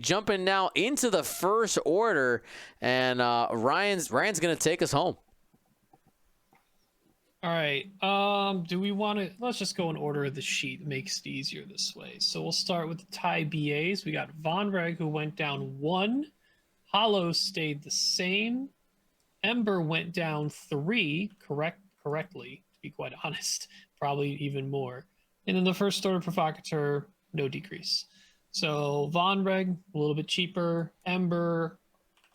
jumping now into the first order, and Ryan's going to take us home. All right. Do we want to? Let's just go in order of the sheet. It makes it easier this way. So we'll start with the TIE BAs. We got Von Reg, who went down 1. Hollow stayed the same. Ember went down 3, correctly, to be quite honest. Probably even more. And then the first order provocateur, no decrease. So Von Reg, a little bit cheaper. Ember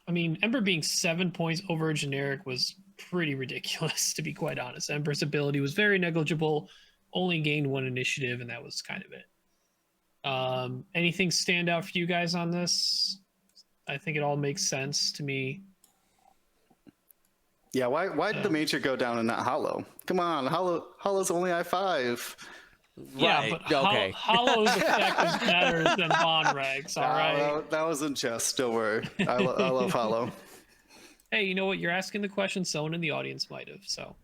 being 7 points over a generic was pretty ridiculous, to be quite honest. Ember's ability was very negligible, only gained 1 initiative, and that was kind of it. Anything stand out for you guys on this? I think it all makes sense to me. Yeah, why did the Major go down and not Hollow? Come on, Hollow's only I5. Yeah, Right. but Okay. Hollow's effect is better than Von Reg's, all right? That wasn't jest, don't worry. I love Hollow. Hey, you know what? You're asking the question someone in the audience might have, so.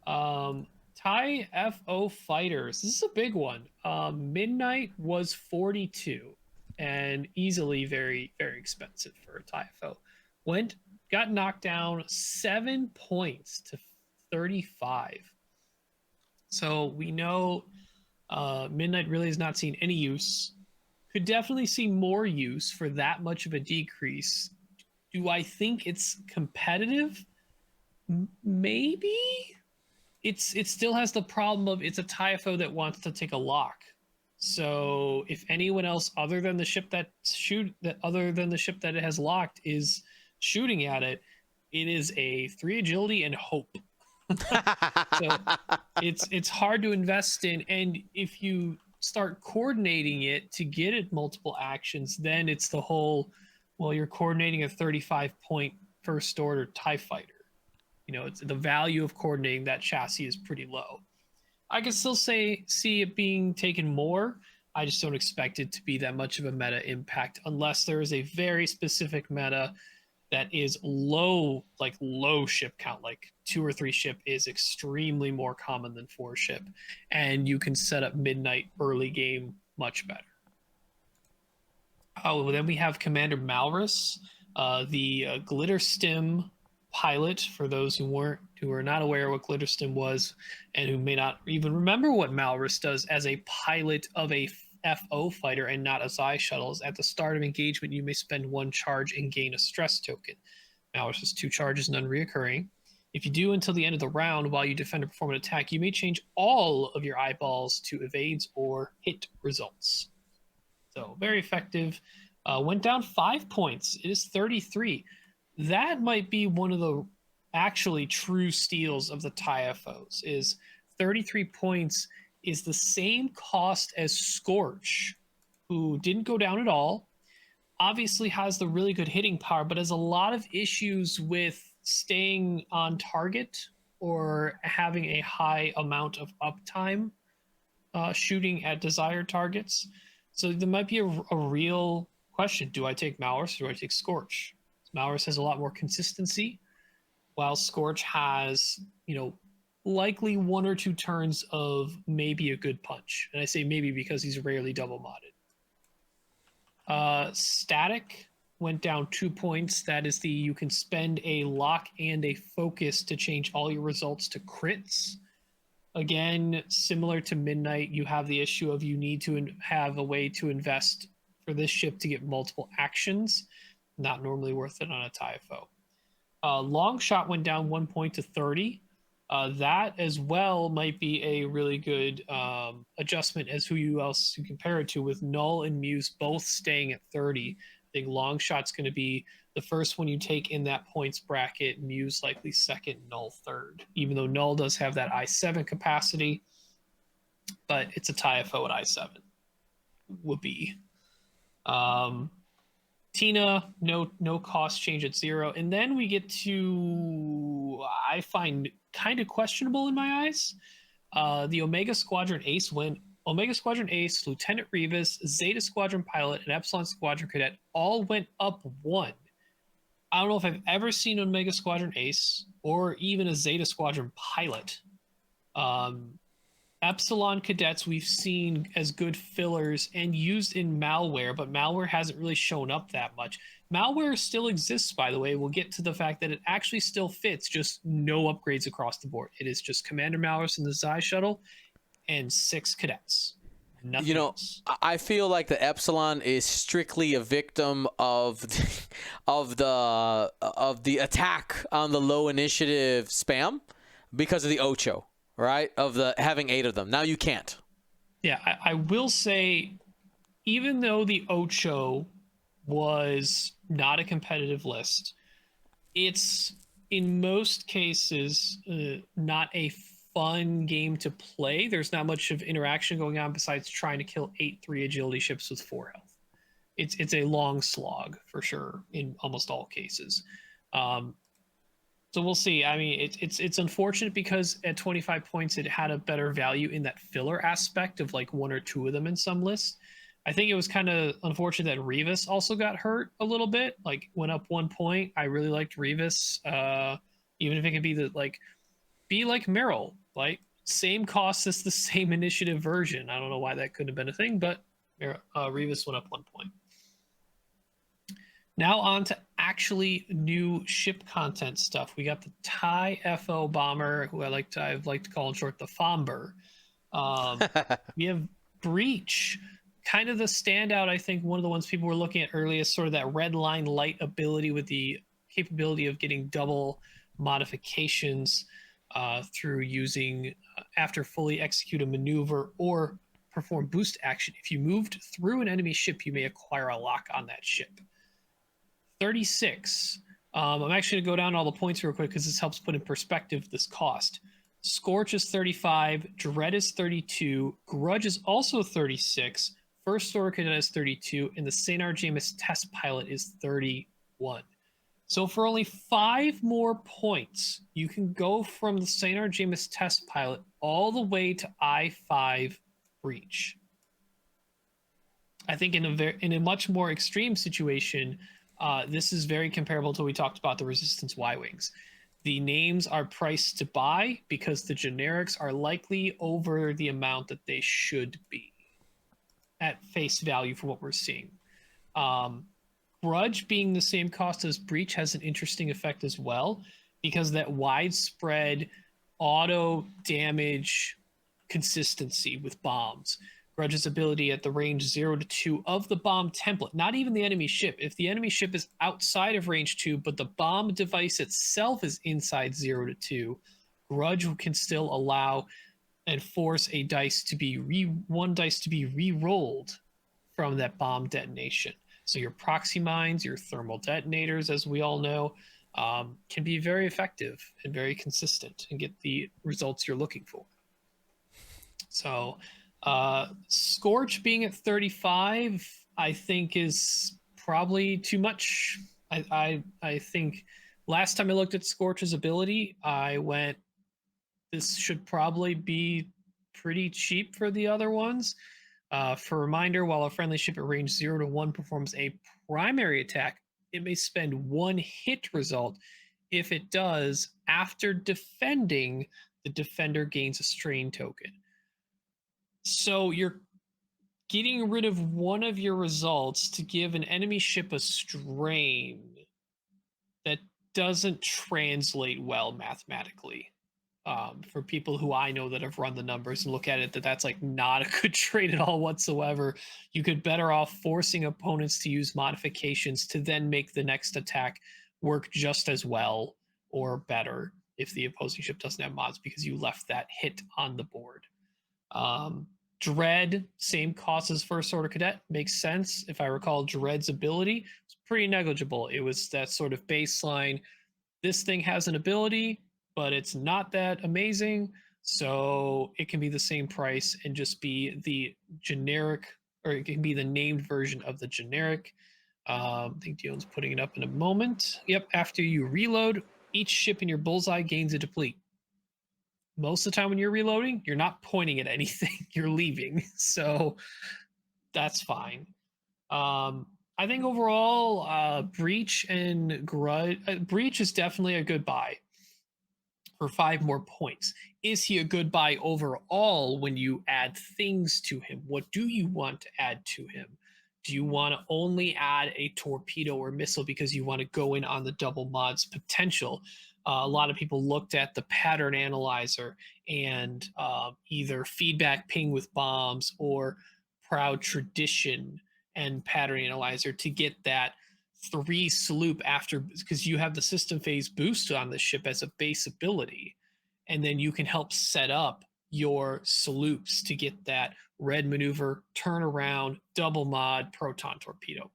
TIE FO Fighters. This is a big one. Midnight was 42 and easily very, very expensive for a TIE FO. Got knocked down 7 points to 35. So we know Midnight really has not seen any use. Could definitely see more use for that much of a decrease. Do I think it's competitive? Maybe. It still has the problem of it's a TIE FO that wants to take a lock. So if anyone else other than the ship that it has locked is shooting at it, it is a 3 agility and hope. So it's hard to invest in, and if you start coordinating it to get it multiple actions, then it's the whole, well, you're coordinating a 35-point first order TIE fighter. You know, it's the value of coordinating that chassis is pretty low. I can still see it being taken more. I just don't expect it to be that much of a meta impact unless there is a very specific meta that is low ship count, like 2 or 3 ship is extremely more common than 4 ship, and you can set up Midnight early game much better. Oh, then we have Commander Malves, the glitter stim pilot. For those who are not aware what glitter stim was and who may not even remember what Malves does as a pilot of a FO fighter and not a Xi shuttles, at the start of engagement you may spend 1 charge and gain a stress token. Malves has 2 charges, none reoccurring. If you do until the end of the round while you defend or perform an attack, you may change all of your eyeballs to evades or hit results. So very effective. Went down 5 points. It is 33. That might be one of the actually true steals of the TIE FOs. Is 33 points is the same cost as Scorch, who didn't go down at all. Obviously has the really good hitting power, but has a lot of issues with staying on target or having a high amount of uptime shooting at desired targets. So there might be a real question. Do I take Malves or do I take Scorch? Malves has a lot more consistency, while Scorch has, likely 1 or 2 turns of maybe a good punch. And I say maybe because he's rarely double modded. Static went down 2 points. That is you can spend a lock and a focus to change all your results to crits. Again, similar to Midnight, you have the issue of you need to have a way to invest for this ship to get multiple actions. Not normally worth it on a TIE FO. Long shot went down 1 point to 30. That as well might be a really good adjustment as who else you compare it to, with Null and Muse both staying at 30. I think long shot's going to be the first one you take in that points bracket. Muse likely second, Null third. Even though Null does have that I7 capacity, but it's a TIE FO at I7. Would be. Tina, no cost change at 0. And then we get to, I find kind of questionable in my eyes. The Omega Squadron Ace went Omega Squadron Ace, Lieutenant Revis, Zeta Squadron Pilot, and Epsilon Squadron Cadet all went up 1. I don't know if I've ever seen Omega Squadron Ace or even a Zeta Squadron Pilot Epsilon cadets we've seen as good fillers and used in malware, but malware hasn't really shown up that much. Malware still exists, by the way. We'll get to the fact that it actually still fits, just no upgrades across the board. It is just Commander Malves in the Xi shuttle and 6 cadets. Nothing else. I feel like the Epsilon is strictly a victim of the attack on the low initiative spam because of the Ocho, right? Of the having 8 of them. Now you can't. Yeah, I will say, even though the Ocho was not a competitive list, it's in most cases not a fun game to play. There's not much of interaction going on besides trying to kill 8-3 agility ships with 4 health. It's a long slog for sure in almost all cases. So we'll see. I mean, it's unfortunate because at 25 points it had a better value in that filler aspect of like 1 or 2 of them in some lists. I think it was kind of unfortunate that Revis also got hurt a little bit. Like went up 1 point. I really liked Revis. Even if it could be like Meryl, like same cost as the same initiative version. I don't know why that couldn't have been a thing, but Revis went up 1 point. Now on to actually new ship content stuff. We got the TIE FO bomber, who I've liked to call in short the Fomber. We have Breach, kind of the standout. I think one of the ones people were looking at early is sort of that red line light ability with the capability of getting double modifications through using after fully execute a maneuver or perform boost action. If you moved through an enemy ship, you may acquire a lock on that ship. 36. I'm actually going to go down all the points real quick because this helps put in perspective this cost. Scorch is 35, Dread is 32, Grudge is also 36, First Order Cadet is 32, and the St. Arjamis Test Pilot is 31. So for only 5 more points, you can go from the St. Arjamis Test Pilot all the way to I-5 Breach. I think in a much more extreme situation, this is very comparable to what we talked about the Resistance Y-Wings. The names are priced to buy because the generics are likely over the amount that they should be at face value for what we're seeing. Grudge being the same cost as Breach has an interesting effect as well because that widespread auto damage consistency with bombs. Grudge's ability at the range 0 to 2 of the bomb template, not even the enemy ship. If the enemy ship is outside of range 2, but the bomb device itself is inside 0 to 2, Grudge can still allow and force a dice to be one dice to be re-rolled from that bomb detonation. So your proxy mines, your thermal detonators, as we all know, can be very effective and very consistent and get the results you're looking for. So Scorch being at 35, I think is probably too much. I think last time I looked at Scorch's ability, I went, this should probably be pretty cheap for the other ones. For a reminder, while a friendly ship at range 0 to 1 performs a primary attack, it may spend 1 hit result. If it does, after defending, the defender gains a strain token. So you're getting rid of one of your results to give an enemy ship a strain that doesn't translate well mathematically. For people who I know that have run the numbers and look at it, that's like not a good trade at all whatsoever. You could better off forcing opponents to use modifications to then make the next attack work just as well or better if the opposing ship doesn't have mods because you left that hit on the board. Dread, same cost as First Order Cadet, makes sense. If I recall, Dread's ability was pretty negligible. It was that sort of baseline, this thing has an ability, but it's not that amazing, so it can be the same price and just be the generic, or it can be the named version of the generic. I think Dion's putting it up in a moment. Yep, after you reload, each ship in your bullseye gains a deplete. Most of the time when you're reloading, you're not pointing at anything, you're leaving. So that's fine. I think overall, Breach and Grudge, Breach is definitely a good buy. for 5 more points. Is he a good buy overall when you add things to him? What do you want to add to him? Do you want to only add a torpedo or missile because you want to go in on the double mods potential? A lot of people looked at the pattern analyzer and either feedback ping with bombs or proud tradition and pattern analyzer to get that 3 sloop after, because you have the system phase boost on the ship as a base ability, and then you can help set up your sloops to get that red maneuver, turnaround, double mod, proton torpedo.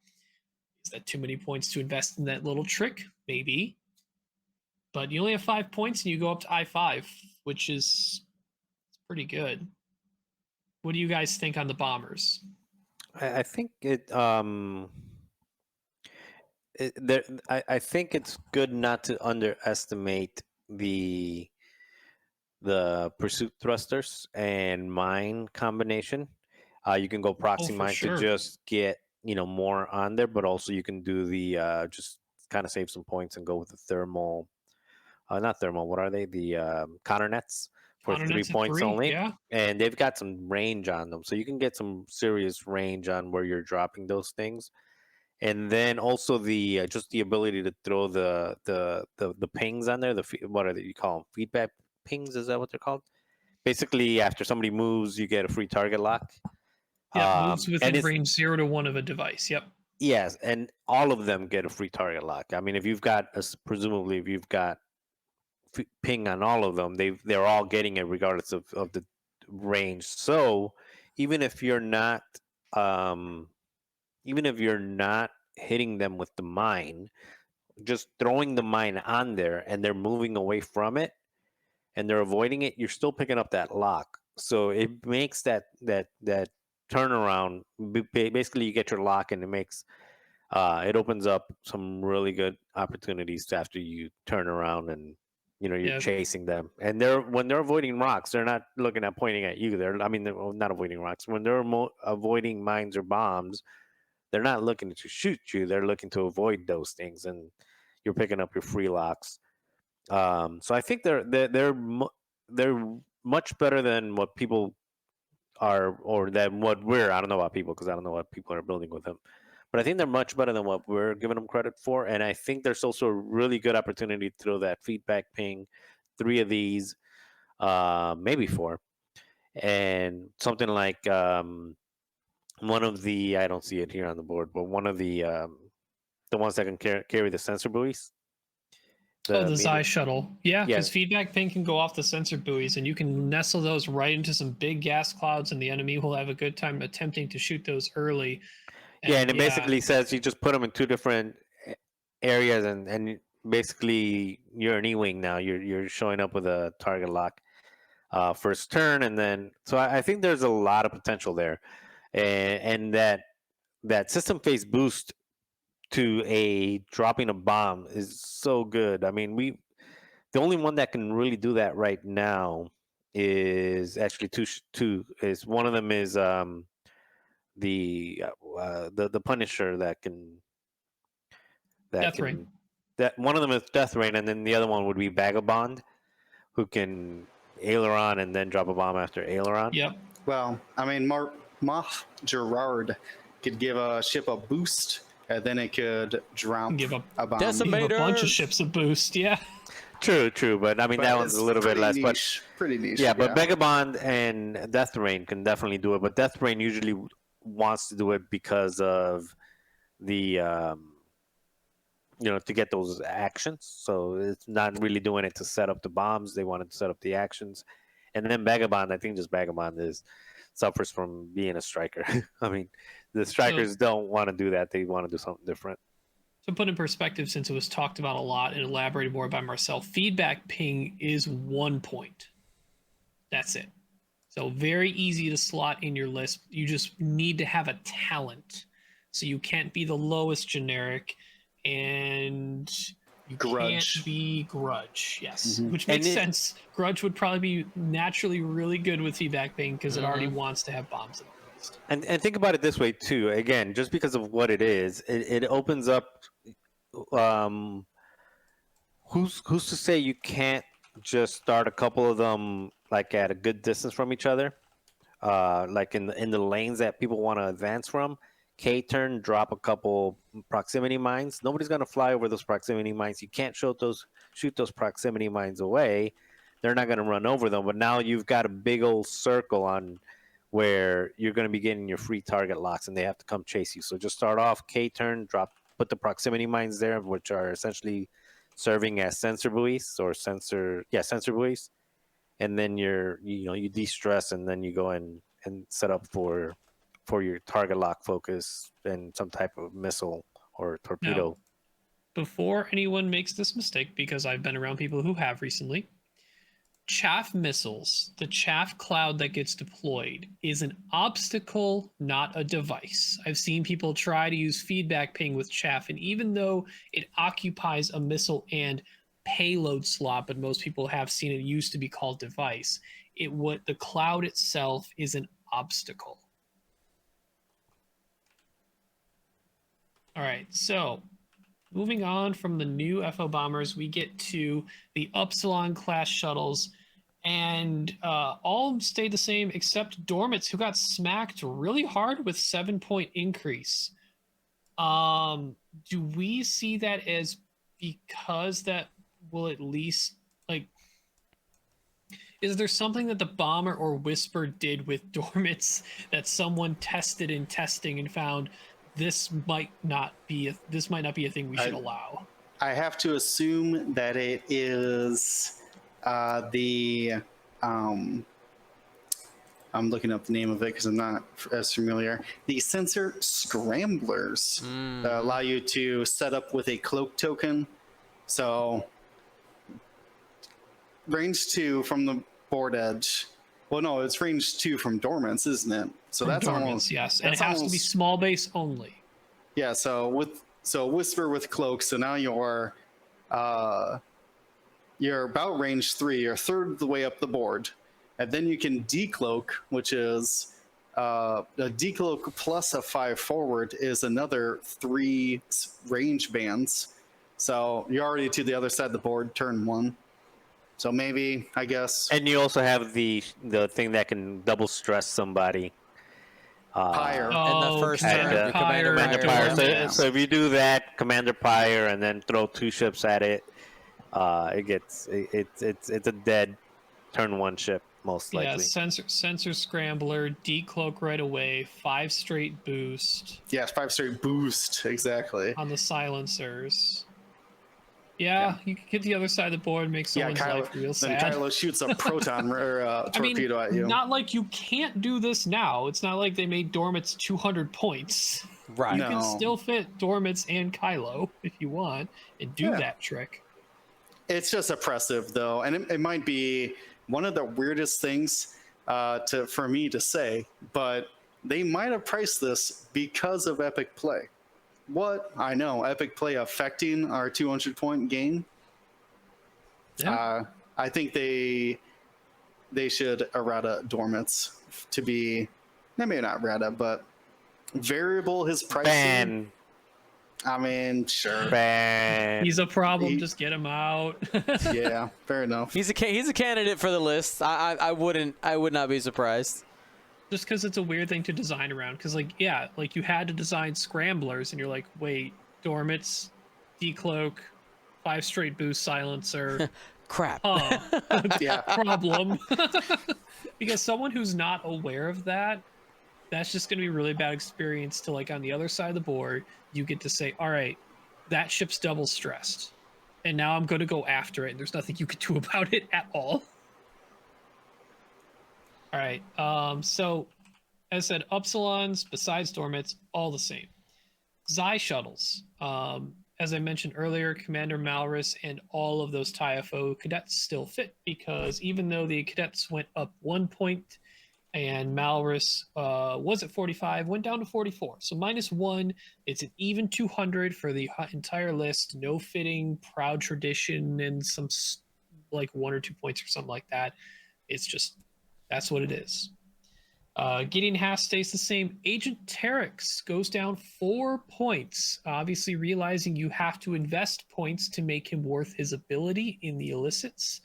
Is that too many points to invest in that little trick? Maybe. But you only have 5 points and you go up to I5, which is pretty good. What do you guys think on the bombers? I think I think it's good not to underestimate the pursuit thrusters and mine combination. You can go proxy mine sure. to just get more on there, but also you can do the just kind of save some points and go with the thermal, not thermal. What are they? The counter nets for Counter 3 nets at points 3, only. yeah. And they've got some range on them, so you can get some serious range on where you're dropping those things. And then also the just the ability to throw the pings on there. What are they? You call them feedback pings? Is that what they're called? Basically, after somebody moves, you get a free target lock. Yeah, moves And within it's range 0 to 1 of a device. Yep. yes, and all of them get a free target lock. I mean, if you've got presumably if you've got ping on all of them, they're all getting it regardless of the range. So even if you're not um, even if you're not hitting them with the mine, just throwing the mine on there and they're moving away from it and they're avoiding it, you're still picking up that lock. So it makes that turnaround. Basically, you get your lock and it makes it opens up some really good opportunities after you turn around and you're Yeah. chasing them. And when they're avoiding rocks, they're not looking at pointing at you. They're not avoiding rocks. When they're avoiding mines or bombs, they're not looking to shoot you. They're looking to avoid those things, and you're picking up your free locks. So I think they're much better than what people are, or than what we're. I don't know about people because I don't know what people are building with them, but I think they're much better than what we're giving them credit for. And I think there's also a really good opportunity to throw that feedback ping, 3 of these, maybe 4, and something like one of the I don't see it here on the board, but one of the ones that can carry the sensor buoys. The Xi shuttle. Yeah, Yeah. because feedback ping can go off the sensor buoys and you can nestle those right into some big gas clouds and the enemy will have a good time attempting to shoot those early. And it basically says you just put them in 2 different areas and basically you're an E-wing now. You're showing up with a target lock first turn, and then so I think there's a lot of potential there, and that system phase boost to a dropping a bomb is so good. I mean, the only one that can really do that right now is actually two. Is one of them is the Punisher that can Death Ring. That one of them is Death Rain, and then the other one would be Vagabond, who can aileron and then drop a bomb after aileron. Yep. Well, I mean, Moff Gerard could give a ship a boost, and then it could drop Give a bomb. Decimator. Give a bunch of ships a boost. Yeah. True, but I mean that one's a little bit less. Niche, pretty niche. Yeah, but Vagabond and Death Rain can definitely do it. But Death Rain usually wants to do it because of the to get those actions. So it's not really doing it to set up the bombs. They wanted to set up the actions. And then Vagabond, I think just Vagabond suffers from being a striker. I mean, the strikers don't want to do that. They want to do something different. To put in perspective, since it was talked about a lot and elaborated more by Marcel, feedback ping is 1 point. That's it. So very easy to slot in your list. You just need to have a talent. So you can't be the lowest generic, and you Grudge. can't be Grudge. Yes, Mhm. which makes sense. Grudge would probably be naturally really good with feedback ping because it already wants to have bombs in the list. And think about it this way too. Again, just because of what it is, it opens up. Who's to say you can't just start a couple of them like at a good distance from each other, like in the lanes that people want to advance from. K-turn, drop a couple proximity mines. Nobody's gonna fly over those proximity mines. You can't shoot those proximity mines away. They're not gonna run over them. But now you've got a big old circle on where you're gonna be getting your free target locks, and they have to come chase you. So just start off K-turn, put the proximity mines there, which are essentially serving as sensor buoys or sensor buoys, and then you de-stress, and then you go in and set up for your target lock focus and some type of missile or torpedo. Before anyone makes this mistake, because I've been around people who have recently, chaff missiles, the chaff cloud that gets deployed, is an obstacle, not a device. I've seen people try to use feedback ping with chaff, and even though it occupies a missile and payload slot, but most people have seen it used to be called device, the cloud itself is an obstacle. All right, so moving on from the new FO bombers, we get to the Upsilon class shuttles, and all stayed the same except Dormits, who got smacked really hard with 7-point increase. Do we see that as because that will at least, like, is there something that the bomber or Whisper did with Dormits that someone tested in testing and found this might not be a thing we should allow? I have to assume that it is the I'm looking up the name of it because I'm not as familiar. The sensor Scramblers that allow you to set up with a cloak token. So range 2 from the board edge. Well, no, it's range 2 from Dormants, isn't it? So From that's Dormants, almost, yes, and that's it has to be almost- small base only. Yeah, so Whisper with cloak, so now you're about range 3, you're a third of the way up the board. And then you can decloak, which is a decloak plus a 5 forward is another 3 range bands. So you're already to the other side of the board, turn 1. So maybe, I guess. And you also have the thing that can double stress somebody. Pyre. In the first Commander turn, Pyre, Commander Pyre. Pyre. So if you do that, Commander Pyre, and then throw 2 ships at it, it's a dead turn 1 ship most likely. Yeah, sensor Scrambler, decloak right away, 5 straight boost Yes, 5 straight boost, exactly. on the silencers. Yeah, you can get the other side of the board, make someone's life real then sad. Kylo shoots a proton or torpedo at you. Not like you can't do this now. It's not like they made Dormits 200 points. Right. You can No. still fit Dormits and Kylo if you want and do that trick. It's just oppressive, though, and it might be one of the weirdest things for me to say, but they might have priced this because of Epic Play. What? I know, Epic Play affecting our 200-point game. Yeah. I think they should errata Dormits to be, maybe not errata, but variable his pricing. Ban. I mean, sure. Ban. He's a problem, just get him out. Yeah, fair enough. He's a candidate for the list. I would not be surprised. Just because it's a weird thing to design around. Because, you had to design Scramblers, and you're like, wait, Dormits, decloak, 5 straight boost silencer. Crap. Yeah. Problem. Because someone who's not aware of that, that's just going to be a really bad experience to, on the other side of the board, you get to say, all right, that ship's double stressed. And now I'm going to go after it, and there's nothing you can do about it at all. All right. So, as I said, Upsilons, besides Dormits, all the same. Xi shuttles. As I mentioned earlier, Commander Malres and all of those TIE-FO cadets still fit, because even though the cadets went up 1 point and Malres was at 45, went down to 44. So -1, it's an even 200 for the entire list. No fitting, proud tradition, and some 1 or 2 points or something like that. It's just, that's what it is. Gideon Haas stays the same. Agent Terex goes down 4 points, obviously realizing you have to invest points to make him worth his ability in the illicits.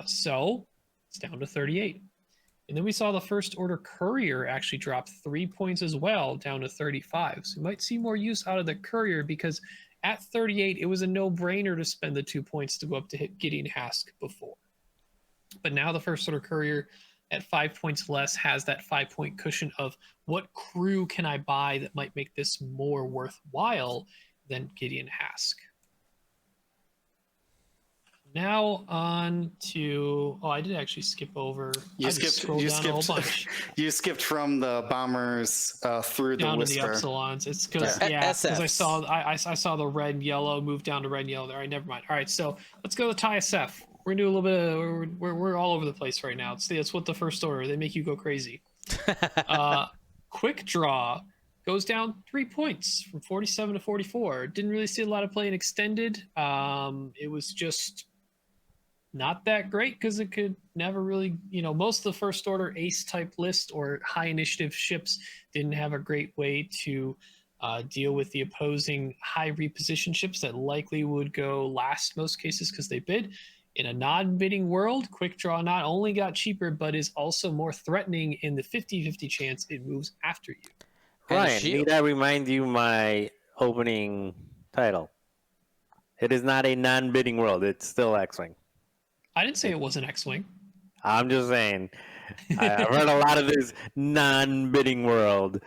So it's down to 38. And then we saw the First Order Courier actually drop 3 points as well, down to 35. So we might see more use out of the Courier because at 38, it was a no-brainer to spend the 2 points to go up to hit Gideon Hask before. But now the First Order Courier at 5 points less has that 5-point cushion of what crew can I buy that might make this more worthwhile than Gideon Hask. Now on to I did actually skip over. You skipped from the bombers through down the to the Whisper. Upsilons. It's because I saw the red and yellow move down to red and yellow there. All right, never mind. All right, so let's go with TISF. We're gonna do a little bit of we're all over the place right now. It's what the First Order, they make you go crazy. Quick Draw goes down 3 points from 47 to 44. Didn't really see a lot of play in extended. It was just not that great because it could never really, most of the First Order ace type list or high initiative ships didn't have a great way to deal with the opposing high reposition ships that likely would go last most cases because they bid. In a non-bidding world, Quick Draw not only got cheaper, but is also more threatening in the 50-50 chance it moves after you. Ryan, need I remind you my opening title? It is not a non-bidding world. It's still X-Wing. I didn't say it was an X-Wing. I'm just saying. I've heard a lot of this non-bidding world.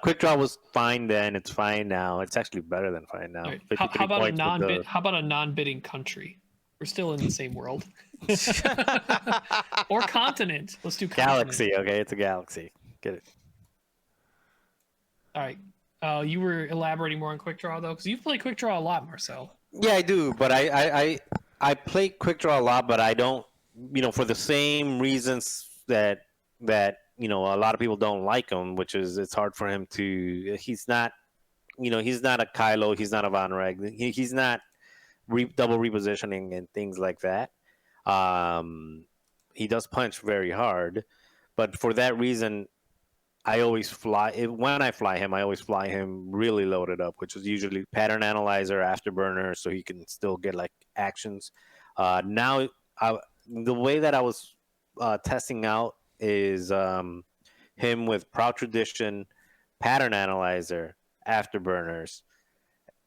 Quick Draw was fine then. It's fine now. It's actually better than fine now. Right. How about a non-bidding country? We're still in the same world. Or continent. Let's do continent. Galaxy. Okay, it's a galaxy. Get it. All right. You were elaborating more on Quick Draw though, because you've played Quick Draw a lot, Marcel. Yeah, I do, but I play Quick Draw a lot, but I don't, for the same reasons that a lot of people don't like him, which is it's hard for him to. He's not, he's not a Kylo, he's not a Von Reg, he's not double repositioning and things like that. He does punch very hard, but for that reason, I always when I fly him, I always fly him really loaded up, which is usually pattern analyzer, afterburner, so he can still get like actions. Now, the way that I was testing out is him with Proud Tradition, pattern analyzer, afterburners,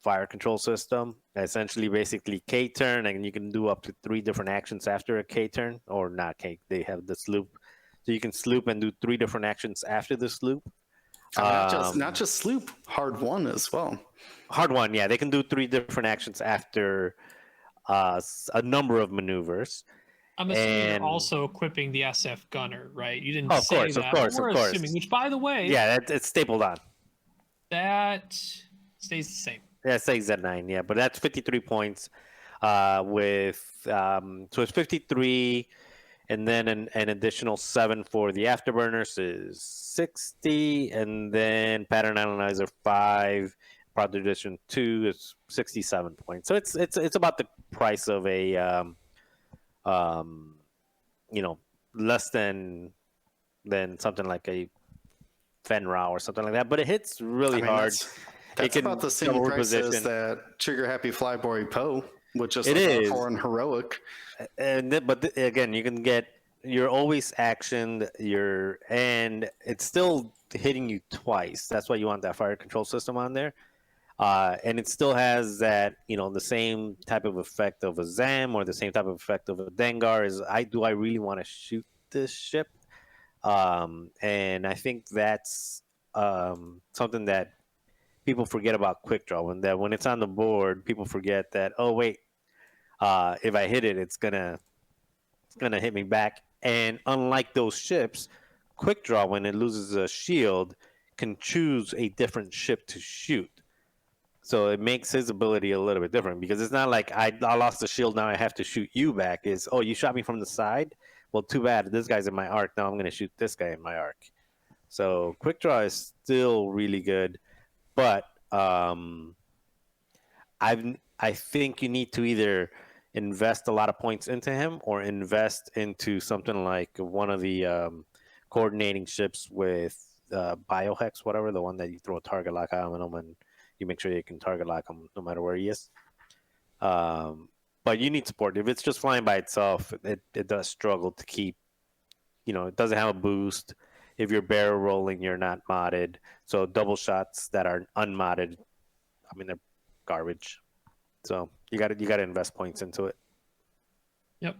fire control system. Essentially, basically K turn, and you can do up to 3 different actions after a K turn, or not K. They have the sloop. So you can sloop and do 3 different actions after the sloop. Not just sloop, hard one as well. Hard one, yeah. They can do 3 different actions after a number of maneuvers. I'm assuming you're also equipping the SF gunner, right? You didn't say that. Of course. Assuming, which, by the way, yeah, it's stapled on. That stays the same. Yeah, it stays at 9. Yeah, but that's 53 points. So it's 53. And then an additional 7 for the afterburners is 60, and then pattern analyzer 5, Proud Tradition 2 is 67 points. So it's about the price of a less than something like a Fenrau or something like that. But it hits really hard. That's about the same price as that Trigger Happy Flyboy Poe, which is hardcore and heroic. But again, you can get, you're always actioned, and it's still hitting you twice. That's why you want that fire control system on there. And it still has that, the same type of effect of a Zam or the same type of effect of a Dengar is, do I really want to shoot this ship? And I think that's something that people forget about Quick Draw. When it's on the board, people forget that, oh, wait, if I hit it, it's gonna hit me back. And unlike those ships, Quick Draw, when it loses a shield, can choose a different ship to shoot. So it makes his ability a little bit different, because it's not like I lost the shield, now I have to shoot you back. It's, oh, you shot me from the side? Well, too bad. This guy's in my arc. Now I'm going to shoot this guy in my arc. So Quick Draw is still really good. But I think you need to either invest a lot of points into him or invest into something like one of the coordinating ships with Biohex, whatever, the one that you throw a target lock on him and you make sure you can target lock him no matter where he is. But you need support. If it's just flying by itself, it does struggle to keep. It doesn't have a boost. If you're barrel rolling, you're not modded. So double shots that are unmodded, I mean, they're garbage. So you got to invest points into it. Yep.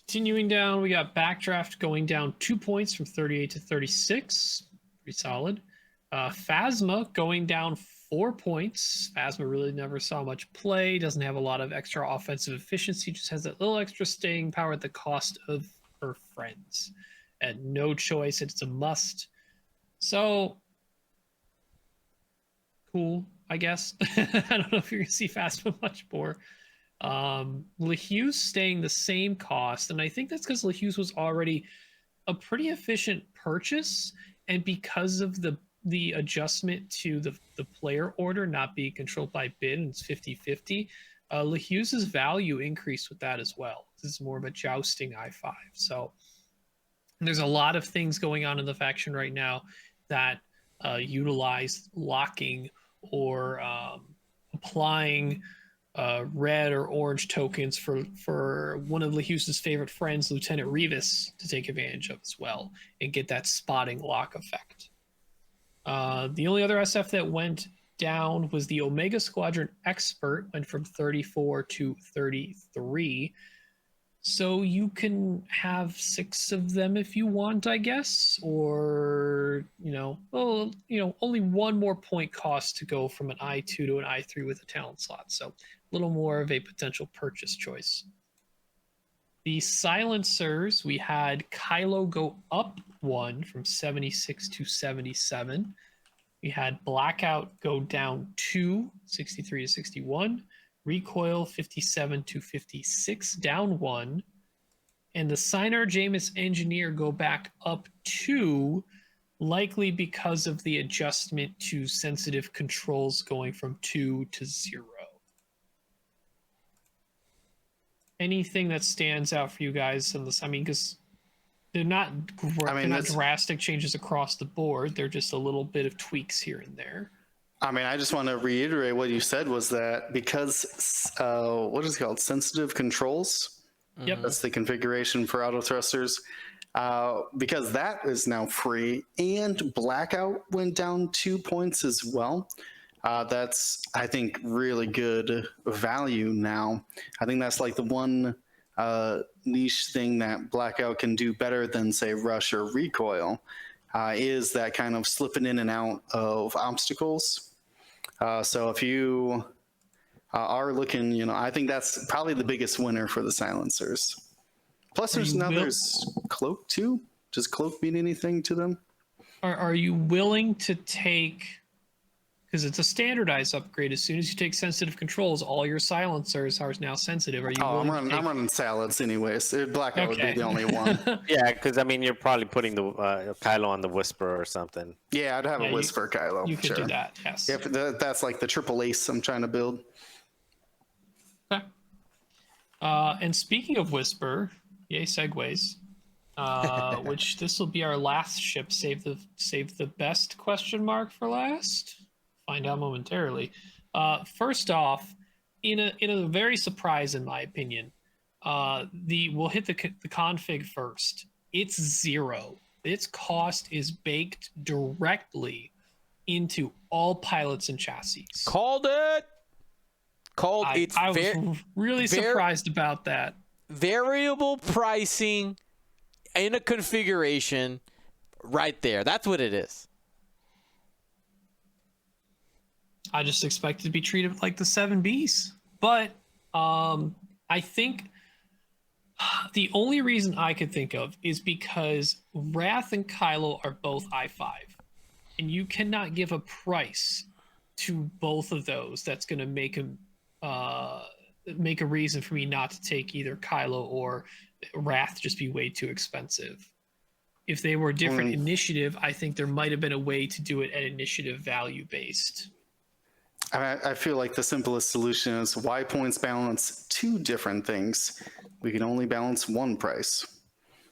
Continuing down, we got Backdraft going down 2 points from 38 to 36. Pretty solid. Phasma going down 4 points. Phasma really never saw much play. Doesn't have a lot of extra offensive efficiency. Just has that little extra staying power at the cost of her friends. And no choice. It's a must. So, cool, I guess. I don't know if you're going to see Phasma much more. LeHuse staying the same cost, and I think that's because LeHuse was already a pretty efficient purchase, and because of the adjustment to the player order not being controlled by bid, and it's 50-50, LeHuse's value increased with that as well. This is more of a jousting I5. So there's a lot of things going on in the faction right now that utilize locking or applying red or orange tokens for one of LeHuse's favorite friends, Lieutenant Revis, to take advantage of as well and get that spotting lock effect. The only other SF that went down was the Omega Squadron Expert, went from 34 to 33. So you can have 6 of them if you want, I guess, or, only 1 more point cost to go from an I2 to an I3 with a talent slot. So a little more of a potential purchase choice. The silencers, we had Kylo go up 1 from 76 to 77. We had Blackout go down 2, 63 to 61. Recoil 57 to 56, down 1. And the Sinar Jameis Engineer go back up 2, likely because of the adjustment to sensitive controls going from 2 to 0. Anything that stands out for you guys in this? I mean, because they're not drastic changes across the board. They're just a little bit of tweaks here and there. I mean, I just want to reiterate what you said was that because what is it called? Sensitive controls. Yep. That's the configuration for auto thrusters. Because that is now free, and Blackout went down 2 points as well. That's, I think, really good value now. I think that's like the one niche thing that Blackout can do better than, say, Rush or Recoil, is that kind of slipping in and out of obstacles. So if you are looking, I think that's probably the biggest winner for the silencers. Plus, there's Cloak too. Does Cloak mean anything to them? Are you willing to take, because it's a standardized upgrade, as soon as you take sensitive controls, all your silencers are now sensitive. Are you willing to take... I'm running salads anyways. Blackout would be the only one. Yeah, because you're probably putting the Kylo on the Whisper or something. Yeah, I'd have a Whisper Kylo. You could do that, yes. Yeah, that's like the triple ace I'm trying to build. Okay. And speaking of Whisper, yay segues. Which this will be our last ship. Save the best question mark for last. Find out momentarily. First off, in a very surprise in my opinion, we'll hit the config first. It's 0. Its cost is baked directly into all pilots and chassis. Called it. I was really surprised about that. Variable pricing in a configuration right there. That's what it is. I just expect it to be treated like the 7Bs. But I think the only reason I could think of is because Wrath and Kylo are both I5. And you cannot give a price to both of those that's going to make a reason for me not to take either Kylo or Wrath, just be way too expensive. If they were different initiative, I think there might have been a way to do it at initiative value based. I feel like the simplest solution is why points balance 2 different things. We can only balance 1 price.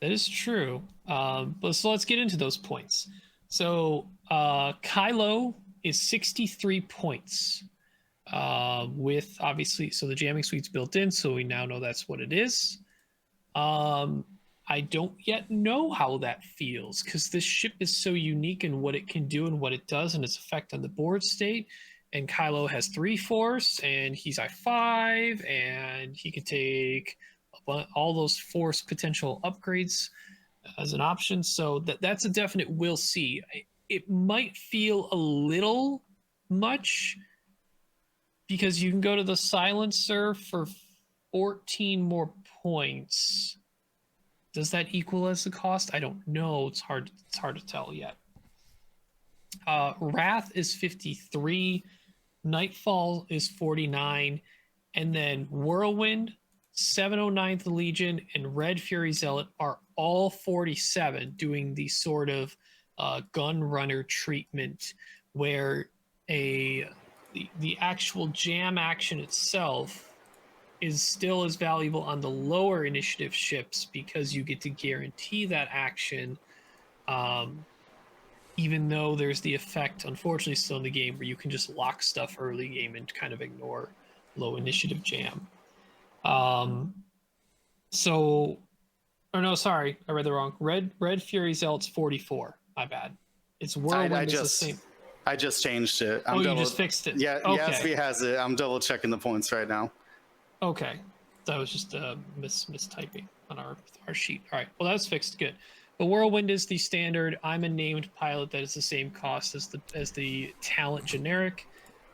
That is true. So let's get into those points. So Kylo is 63 points. with obviously, so the jamming suite's built in, so we now know that's what it is. I don't yet know how that feels because this ship is so unique in what it can do and what it does and its effect on the board state. And Kylo has 3 force, and he's I5, and he can take all those force potential upgrades as an option. So that's a definite we'll see. It might feel a little much because you can go to the silencer for 14 more points. Does that equal as the cost? I don't know. It's hard to tell yet. Wrath is 53, Nightfall is 49, and then Whirlwind, 709th Legion, and Red Fury Zealot are all 47, doing the sort of gun runner treatment where the actual jam action itself is still as valuable on the lower initiative ships because you get to guarantee that action, even though there's the effect, unfortunately, still in the game where you can just lock stuff early game and kind of ignore low initiative jam. So, or no, sorry, I read the wrong. Red Fury Zealot's 44. My bad. It's Whirlwind is the same. I just changed it. You just fixed it. Yeah, okay. Yasby has it. I'm double checking the points right now. Okay, that was just a mistyping on our sheet. All right, well that's fixed. Good. But Whirlwind is the standard. I'm a named pilot that is the same cost as the talent generic.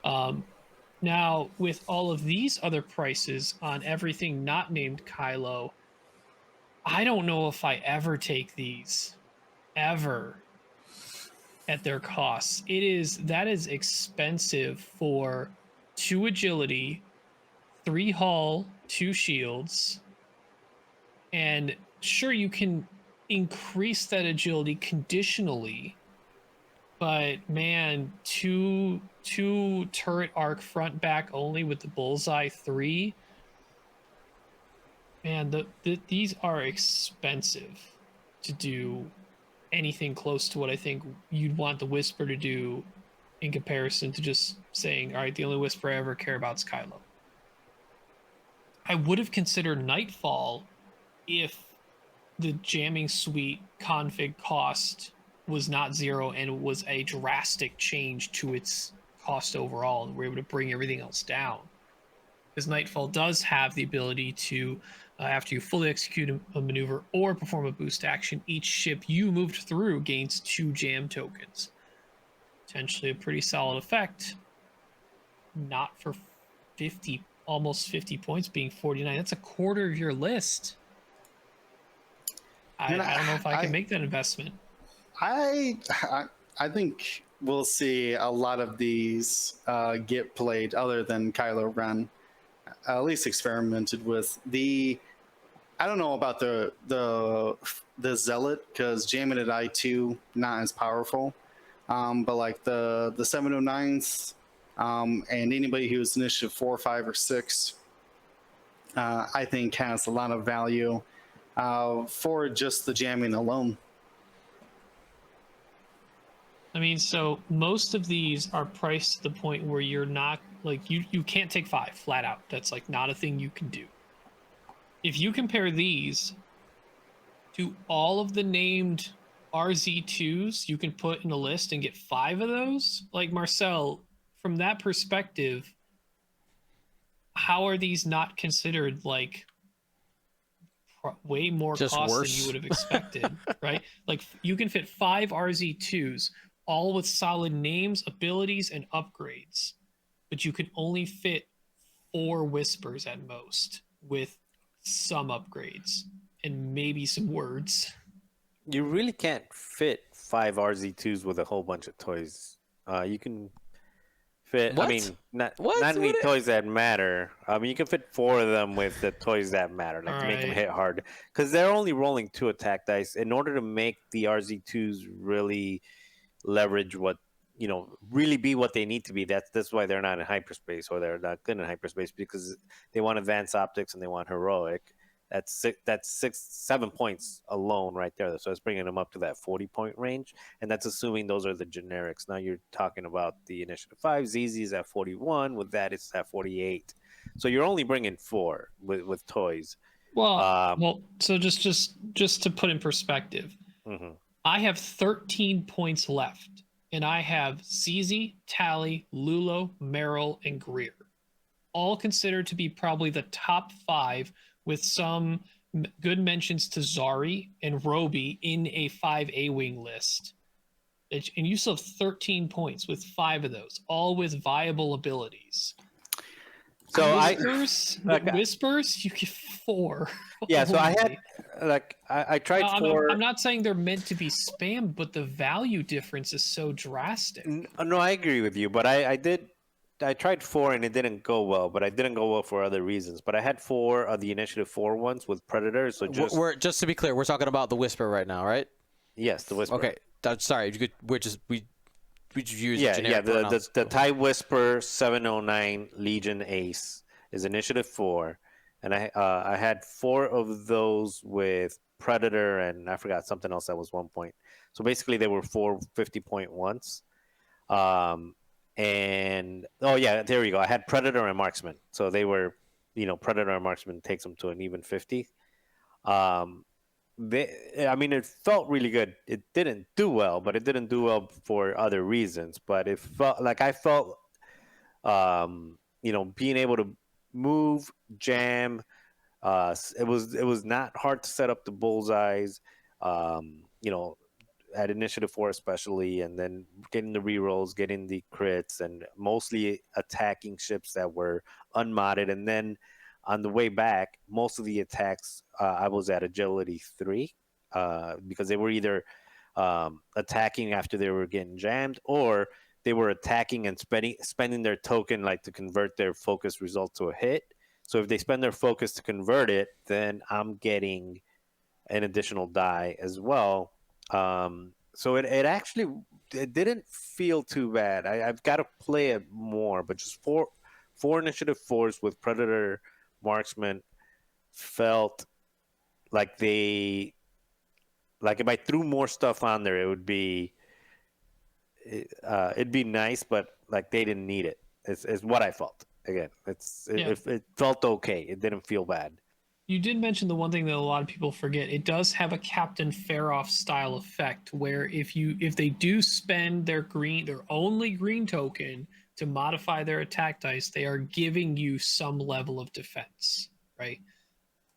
Now with all of these other prices on everything not named Kylo, I don't know if I ever take these ever at their costs. That is expensive for 2 agility, 3 hull, 2 shields, and sure you can increase that agility conditionally, but man, two turret arc front back only with the bullseye 3. Man, these are expensive to do anything close to what I think you'd want the Whisper to do in comparison to just saying, all right, the only Whisper I ever care about is Kylo. I would have considered Nightfall if the jamming suite config cost was not 0 and it was a drastic change to its cost overall, and we're able to bring everything else down. Because Nightfall does have the ability to, after you fully execute a maneuver or perform a boost action, each ship you moved through gains 2 jam tokens. Potentially a pretty solid effect. Not for 50, almost 50 points, being 49. That's a quarter of your list. I don't know if I can make that investment. I think we'll see a lot of these get played other than Kylo Ren. At least experimented with. I don't know about the Zealot, because jamming at I2 not as powerful. But like the 709th and anybody who's initiative 4, 5, or 6, I think has a lot of value for just the jamming alone. I mean, so most of these are priced to the point where you're not, like, you can't take 5 flat out. That's like not a thing you can do. If you compare these to all of the named RZ2s you can put in a list and get 5 of those, like Marcel, from that perspective, how are these not considered like way more Just cost worse. than you would have expected, right? Like you can fit 5 RZ2s, all with solid names, abilities, and upgrades, but you can only fit 4 Whispers at most with some upgrades and maybe some words. You really can't fit 5 RZ2s with a whole bunch of toys. You can fit. What? I mean, not What? any What? toys that matter. You can fit 4 of them with the toys that matter, like to make them Alright. hit hard, because they're only rolling 2 attack dice. In order to make the RZ2s really leverage what, really be what they need to be. That's why they're not in hyperspace, or they're not good in hyperspace, because they want advanced optics and they want heroic. That's 7 points alone right there. So it's bringing them up to that 40-point range, and that's assuming those are the generics. Now you're talking about the Initiative 5. ZZ's at 41. With that, it's at 48. So you're only bringing 4 with toys. So just to put in perspective, Mhm. I have 13 points left, and I have ZZ, Tally, Lulo, Merrill, and Greer, all considered to be probably the top 5, with some good mentions to Zari and Roby in a 5A wing list. And you still have 13 points with 5 of those, all with viable abilities. So Whispers, you get 4. Yeah, so I had only. I tried 4. I'm not saying they're meant to be spammed, but the value difference is so drastic. No, I agree with you, but I tried 4 and it didn't go well, but I didn't go well for other reasons. But I had 4 of the Initiative 4 ones with Predators. So just to be clear, we're talking about the Whisper right now, right? Yes, the Whisper. Okay, sorry, we just use yeah. pronouns. The TIE Whisper 709 Legion Ace is Initiative 4, and I had 4 of those with Predator, and I forgot something else that was 1 point. So basically, they were 4 50-point ones. And there you go. I had Predator and Marksman, so they were, Predator and Marksman takes them to an even 50. It felt really good. It didn't do well, but it didn't do well for other reasons. But it felt like being able to move, jam. It was not hard to set up the bullseyes. At Initiative 4 especially, and then getting the rerolls, getting the crits, and mostly attacking ships that were unmodded. And then on the way back, most of the attacks, I was at Agility 3 because they were either attacking after they were getting jammed, or they were attacking and spending their token to convert their focus result to a hit. So if they spend their focus to convert it, then I'm getting an additional die as well. So it actually didn't feel too bad. I've got to play it more, but just four Initiative 4s with Predator Marksman felt like if I threw more stuff on there, it'd be nice, but they didn't need it. Is what I felt. Again, it felt okay. It didn't feel bad. You did mention the one thing that a lot of people forget. It does have a Captain Faroff style effect, where if they do spend their only green token to modify their attack dice, they are giving you some level of defense, right?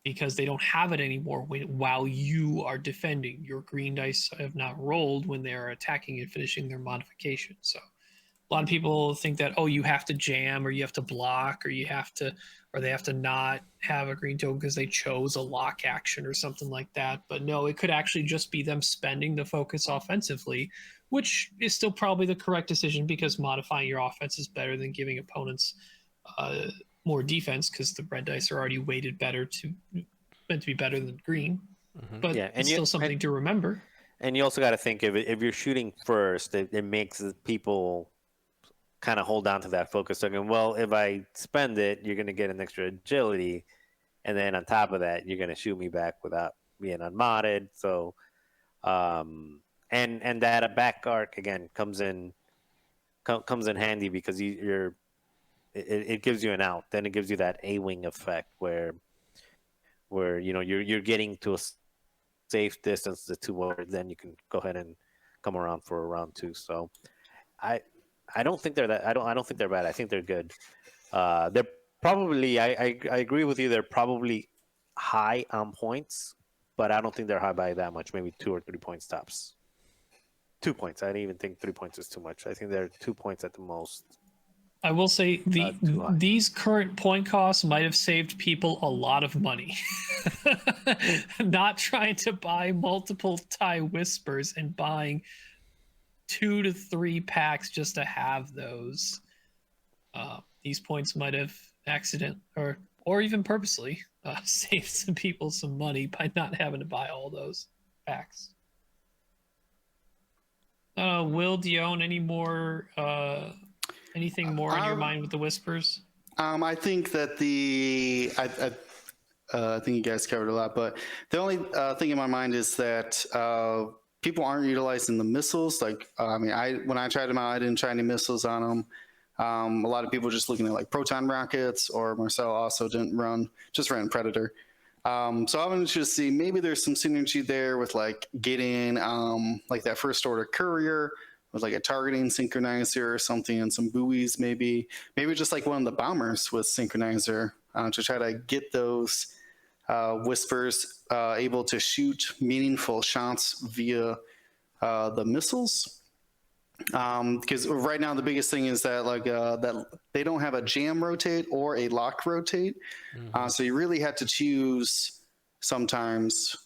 Because they don't have it anymore while you are defending. Your green dice have not rolled when they are attacking and finishing their modification. So a lot of people think that, you have to jam, or you have to block, or they have to not have a green token because they chose a lock action or something like that. But no, it could actually just be them spending the focus offensively, which is still probably the correct decision, because modifying your offense is better than giving opponents more defense, because the red dice are already weighted meant to be better than green. Mm-hmm. But it's still something to remember. And you also got to think, if you're shooting first, it makes people kind of hold on to that focus token. Well, if I spend it, you're going to get an extra agility, and then on top of that, you're going to shoot me back without being unmodded. So, and that a back arc again comes in handy, because it gives you an out. Then it gives you that A-wing effect where you're getting to a safe distance to 2 where then you can go ahead and come around for a round 2. So I don't think they're that. I don't think they're bad. I think they're good. They're probably. I agree with you. They're probably high on points, but I don't think they're high by that much. Maybe 2 or 3 points tops. 2 points. I didn't even think 3 points is too much. I think they're 2 points at the most. I will say these current point costs might have saved people a lot of money. Not trying to buy multiple TIE Whispers and buying 2 to 3 packs just to have those. These points might have accident or even purposely saved some people some money by not having to buy all those packs. Will, do you own any more anything more on your mind with the Whispers? I think that I think you guys covered a lot, but the only thing in my mind is that people aren't utilizing the missiles. Like, when I tried them out, I didn't try any missiles on them. A lot of people just looking at like proton rockets, or Marcel also didn't run, just ran Predator. So I'm interested to see maybe there's some synergy there with like getting like that first order courier with like a targeting synchronizer or something, and some buoys maybe just like one of the bombers with synchronizer to try to get those whispers able to shoot meaningful shots via the missiles. Because right now the biggest thing is that like that they don't have a jam rotate or a lock rotate, so you really have to choose sometimes.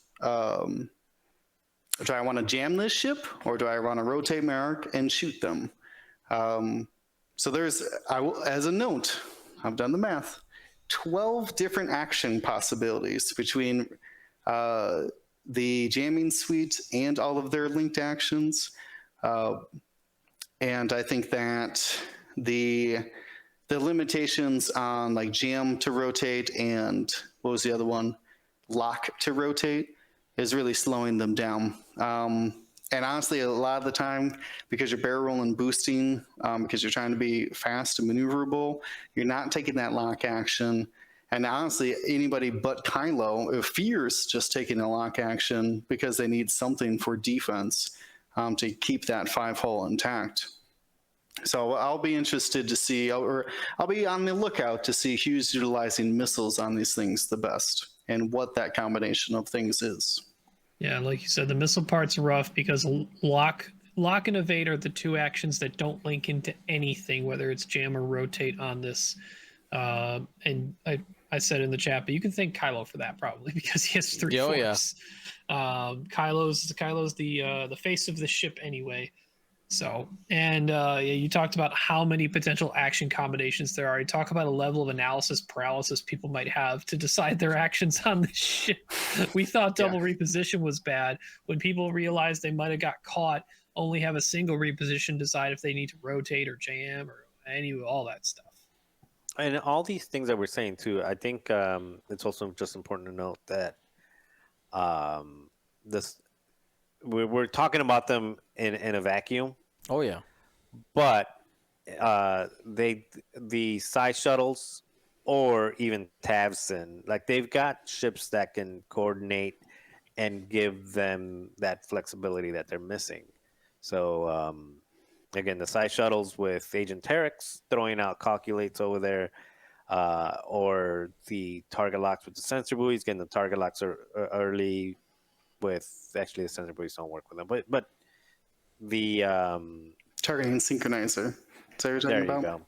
Do I want to jam this ship, or do I want to rotate my arc and shoot them? So there's, as a note, I've done the math, 12 different action possibilities between the jamming suite and all of their linked actions. And I think that the limitations on like jam to rotate and what was the other one? Lock to rotate is really slowing them down. And honestly, a lot of the time, because you're barrel rolling and boosting, because you're trying to be fast and maneuverable, you're not taking that lock action. And honestly, anybody but Kylo fears just taking a lock action because they need something for defense to keep that 5-hole intact. So I'll be interested to see, or I'll be on the lookout to see who's utilizing missiles on these things the best and what that combination of things is. Yeah, like you said, the missile part's rough because lock and evade are the two actions that don't link into anything, whether it's jam or rotate on this. And I said in the chat, but you can thank Kylo for that probably because he has 3 force. Yeah. Kylo's the face of the ship anyway. So, and yeah, you talked about how many potential action combinations there are. You talk about a level of analysis paralysis people might have to decide their actions on the ship. We thought double reposition was bad. When people realized they might have got caught, only have a single reposition, decide if they need to rotate or jam or all that stuff. And all these things that we're saying too, I think it's also just important to note that we're talking about them in a vacuum. Oh yeah, but the side shuttles or even Tavson, like they've got ships that can coordinate and give them that flexibility that they're missing. So again, the side shuttles with Agent Terex throwing out calculates over there. Or the target locks with the sensor buoys. Again, the target locks are early with, actually the sensor buoys don't work with them, but the targeting synchronizer. Is that what you're talking about? There you go.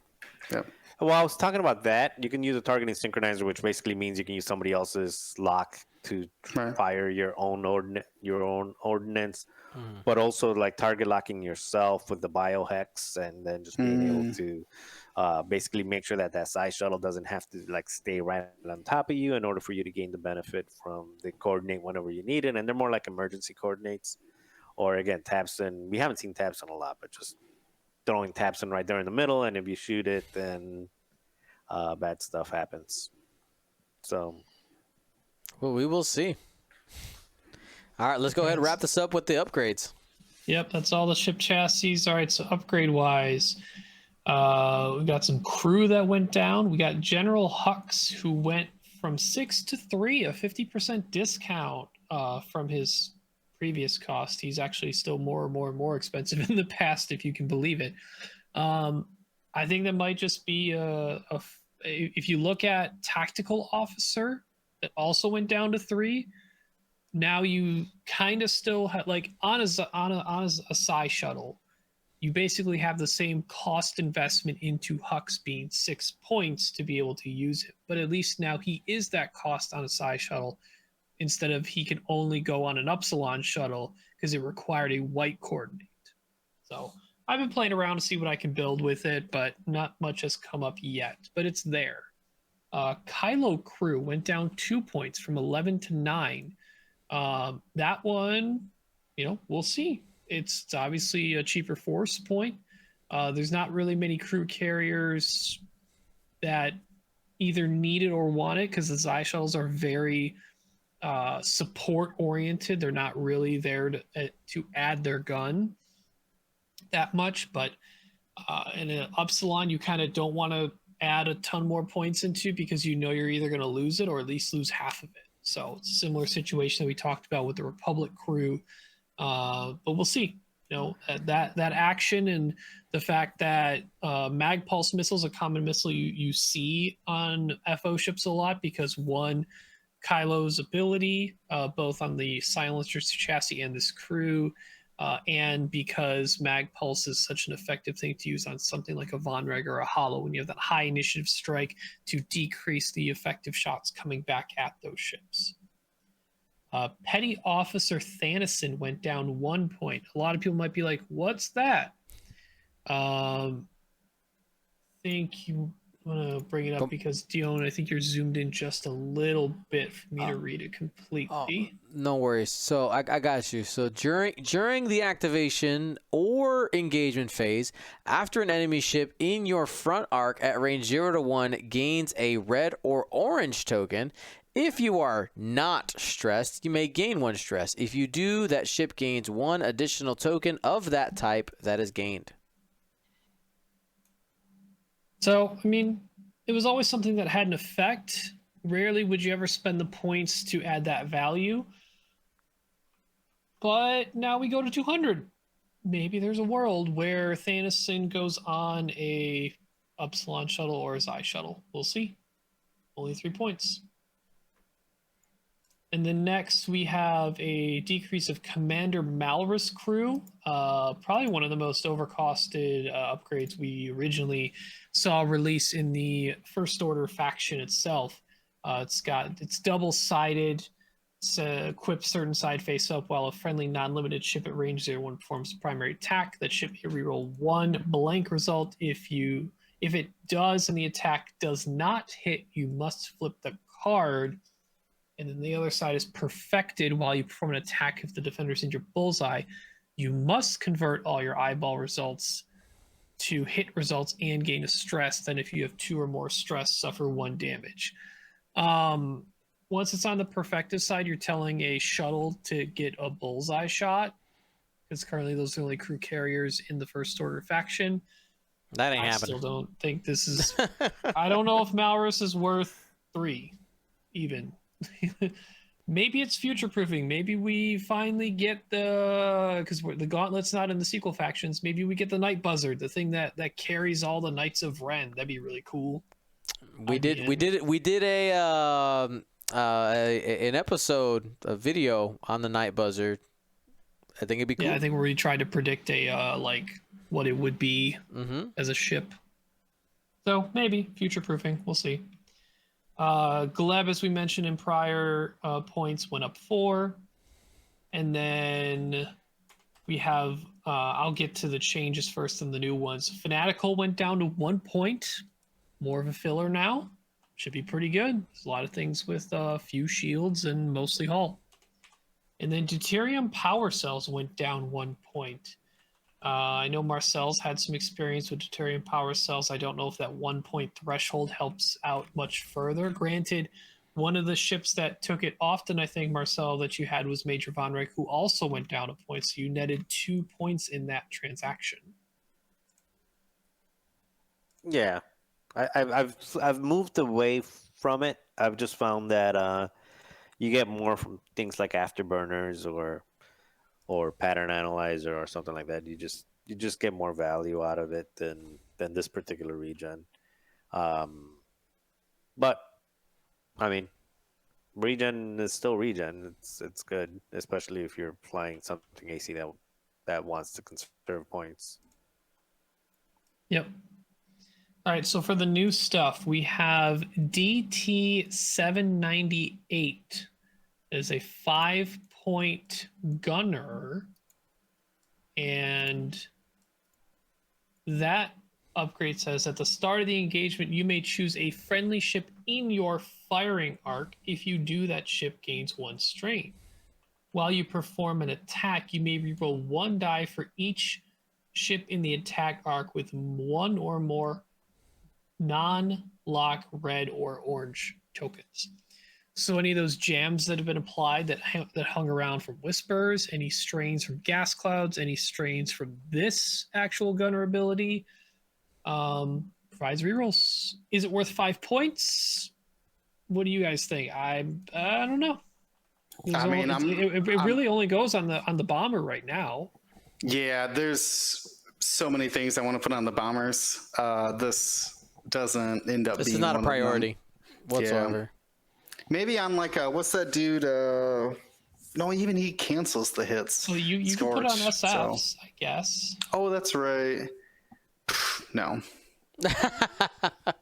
Yep. Well, I was talking about that. You can use a targeting synchronizer, which basically means you can use somebody else's lock to fire your own ordnance, but also like target locking yourself with the biohex, and then just being able to basically make sure that side shuttle doesn't have to like stay right on top of you in order for you to gain the benefit from the coordinate whenever you need it. And they're more like emergency coordinates. Or again, Tabson. We haven't seen Tabson a lot, but just throwing Tabson right there in the middle, and if you shoot it, then bad stuff happens. So, well, we will see. All right, let's go ahead and wrap this up with the upgrades. Yep, that's all the ship chassis. All right, so upgrade-wise, we got some crew that went down. We got General Hux, who went from 6 to 3, a 50% discount from his previous cost. He's actually still more expensive in the past, if you can believe it. I think that might just be if you look at tactical officer that also went down to 3. Now you kind of still have, like, on a Psi shuttle, you basically have the same cost investment into Hux being 6 points to be able to use it. But at least now he is that cost on a Psi shuttle, instead of he can only go on an Upsilon shuttle because it required a white coordinate. So I've been playing around to see what I can build with it, but not much has come up yet. But it's there. Kylo Crew went down 2 points from 11 to 9. That one, we'll see. It's obviously a cheaper force point. There's not really many crew carriers that either need it or want it, because the Xi shuttles are very support oriented. They're not really there to add their gun that much, but in an Upsilon, you kind of don't want to add a ton more points into, because you know you're either going to lose it or at least lose half of it. So it's a similar situation that we talked about with the Republic crew, but we'll see. You know, that action and the fact that mag pulse missiles, a common missile you see on FO ships a lot, because one, Kylo's ability, both on the silencer's chassis and this crew, and because mag pulse is such an effective thing to use on something like a Von Reg or a Hollow, when you have that high initiative strike to decrease the effective shots coming back at those ships. Petty Officer Thanison went down 1 point. A lot of people might be like, what's that? Think you want to bring it up because, Dion, I think you're zoomed in just a little bit for me to read it completely. No worries. So I got you. So during the activation or engagement phase, after an enemy ship in your front arc at range 0 to 1 gains a red or orange token, if you are not stressed, you may gain 1 stress. If you do, that ship gains 1 additional token of that type that is gained. So, I mean, it was always something that had an effect. Rarely would you ever spend the points to add that value. But now we go to 200. Maybe there's a world where Thanison goes on a Upsilon shuttle or a Xi shuttle. We'll see. Only 3 points. And then next we have a decrease of Commander Malves crew. Probably one of the most overcosted upgrades we originally saw release in the First Order faction itself. It's double-sided. It equips certain side face up while a friendly non-limited ship at range 0-1 performs primary attack. That ship may reroll 1 blank result. If it does and the attack does not hit, you must flip the card. And then the other side is perfected while you perform an attack if the defender's in your bullseye. You must convert all your eyeball results to hit results and gain a stress. Then if you have 2 or more stress, suffer 1 damage. Once it's on the perfected side, you're telling a shuttle to get a bullseye shot, because currently those are the only crew carriers in the First Order faction. That ain't happening. I still don't think this is... I don't know if Malres is worth 3, even. Maybe it's future proofing. Maybe we finally get because the Gauntlet's not in the sequel factions. Maybe we get the Night Buzzard, the thing that carries all the Knights of Ren. That'd be really cool. We did an episode, a video on the Night Buzzard. I think it'd be cool. Yeah, I think where we tried to predict like what it would be as a ship. So maybe future proofing. We'll see. Gleb, as we mentioned in prior points, went up 4. And then we have, I'll get to the changes first and the new ones. Fanatical went down to 1 point. More of a filler now. Should be pretty good. There's a lot of things with a few shields and mostly hull. And then deuterium power cells went down 1 point. I know Marcel's had some experience with deuterium power cells. I don't know if that 1 point threshold helps out much further. Granted, one of the ships that took it often, I think, Marcel, that you had was Major Von Reyck, who also went down a point. So you netted 2 points in that transaction. Yeah, I've moved away from it. I've just found that you get more from things like afterburners or pattern analyzer or something like that. You just get more value out of it than this particular regen. But I mean, regen is still regen. It's good, especially if you're flying something AC that wants to conserve points. Yep. All right, so for the new stuff, we have DT-798 is a 5-point gunner, and that upgrade says at the start of the engagement, you may choose a friendly ship in your firing arc. If you do, that ship gains 1 strain. While you perform an attack, you may reroll 1 die for each ship in the attack arc with 1 or more lock red or orange tokens. So any of those jams that have been applied that hung around from whispers, any strains from gas clouds, any strains from this actual gunner ability, provides rerolls. Is it worth 5 points? What do you guys think? I don't know. It really only goes on the bomber right now. Yeah, there's so many things I want to put on the bombers. This doesn't end up. This being is not a one of them. priority whatsoever. Maybe on like what's that dude? No, even he cancels the hits. So you can put on SFs, I guess. Oh, that's right. No.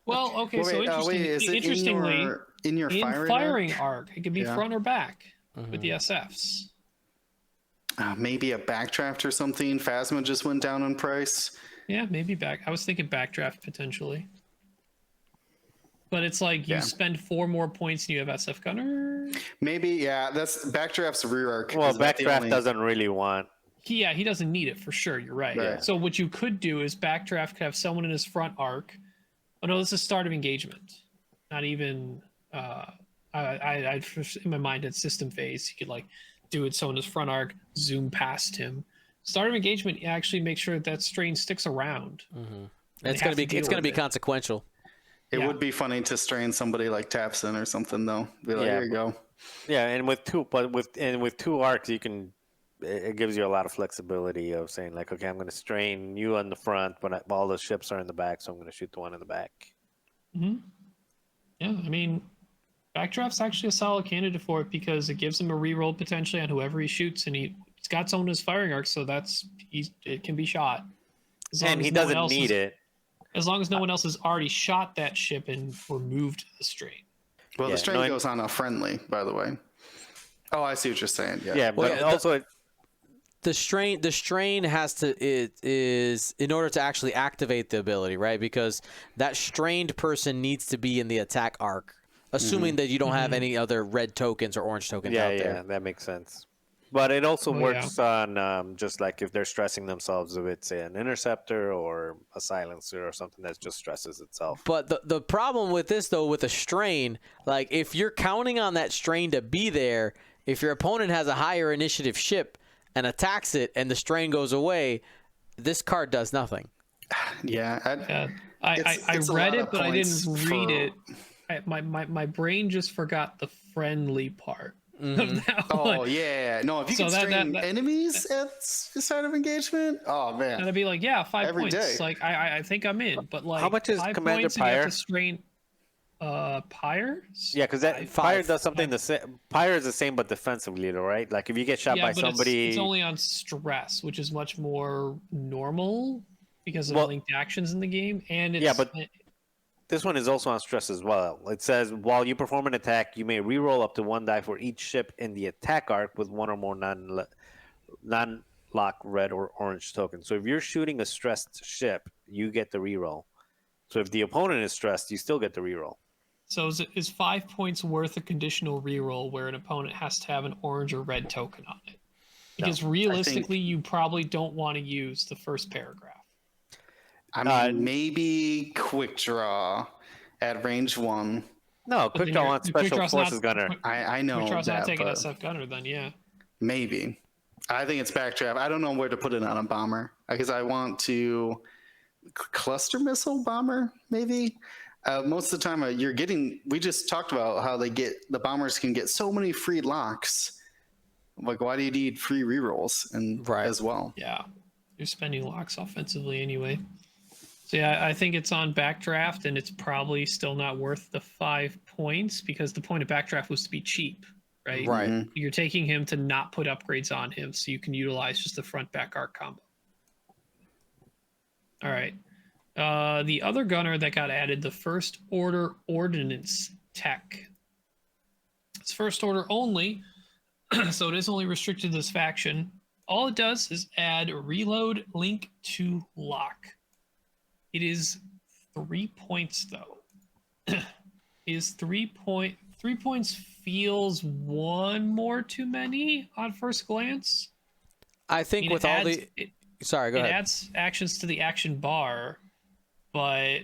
Well, okay. So interestingly, in your firing arc, it could be front or back with the SFs. Maybe a backdraft or something. Phasma just went down in price. Yeah, maybe back. I was thinking backdraft potentially. But it's like you spend 4 more points and you have SF Gunner. Maybe, yeah. That's backdraft's rear arc. Well, backdraft doesn't really want. He doesn't need it for sure. You're right. Yeah. So what you could do is backdraft could have someone in his front arc. Oh no, this is start of engagement. Not even. I in my mind it's system phase. You could like do it so in his front arc, zoom past him. Start of engagement actually make sure that strain sticks around. It's gonna be consequential. It would be funny to strain somebody like Tapson or something though. Be like, here you go. Yeah, and with two arcs, you can. It gives you a lot of flexibility of saying like, okay, I'm going to strain you on the front, but all the ships are in the back, so I'm going to shoot the one in the back. Yeah, I mean, backdraft's actually a solid candidate for it because it gives him a reroll potentially on whoever he shoots, and he's got someone in his firing arc, so it can be shot. And he doesn't need it. As long as no one else has already shot that ship and removed the strain. Well, the strain goes on a friendly, by the way. Oh, I see what you're saying. Yeah, but also the strain has to is in order to actually activate the ability, right? Because that strained person needs to be in the attack arc, assuming that you don't have any other red tokens or orange tokens out there. Yeah, that makes sense. But it also works on just like if they're stressing themselves, if it's an interceptor or a silencer or something that just stresses itself. But the problem with this, though, with a strain, like if you're counting on that strain to be there, if your opponent has a higher initiative ship and attacks it and the strain goes away, this card does nothing. Yeah. I read it, but I didn't read it. My brain just forgot the friendly part. Oh yeah, no. If you can strain enemies at the start of engagement, oh man, that'd be like 5 every points. day. Like I think I'm in, but like how much is 5 Commander points and you Pyre? have to strain Pyres? Yeah, because that Pyre does something the same. Pyre is the same, but defensively, though, right? Like if you get shot by somebody, it's only on stress, which is much more normal because of linked actions in the game, and it's, but this one is also on stress as well. It says, while you perform an attack, you may reroll up to 1 die for each ship in the attack arc with 1 or more non-lock red or orange tokens. So if you're shooting a stressed ship, you get the reroll. So if the opponent is stressed, you still get the reroll. So is 5 points worth a conditional reroll where an opponent has to have an orange or red token on it? Because realistically, you probably don't want to use the first paragraph. I mean, maybe quick draw at range 1. No, quick draw on special forces gunner. I know quick draw's that, not taking but SF gunner then, yeah. Maybe. I think it's backdraft. I don't know where to put it on a bomber because I want to cluster missile bomber maybe. Most of the time you're getting. We just talked about how the bombers can get so many free locks. Like, why do you need free rerolls as well? Yeah, you're spending locks offensively anyway. So yeah, I think it's on backdraft, and it's probably still not worth the 5 points because the point of backdraft was to be cheap, right? Right. Mm-hmm. You're taking him to not put upgrades on him, so you can utilize just the front back arc combo. All right. The other gunner that got added, the First Order Ordnance Tech. It's First Order only, so it is only restricted to this faction. All it does is add reload link to lock. It is 3 points though. Is 3 points feels one more too many on first glance? I think with all the sorry, go ahead. It adds actions to the action bar, but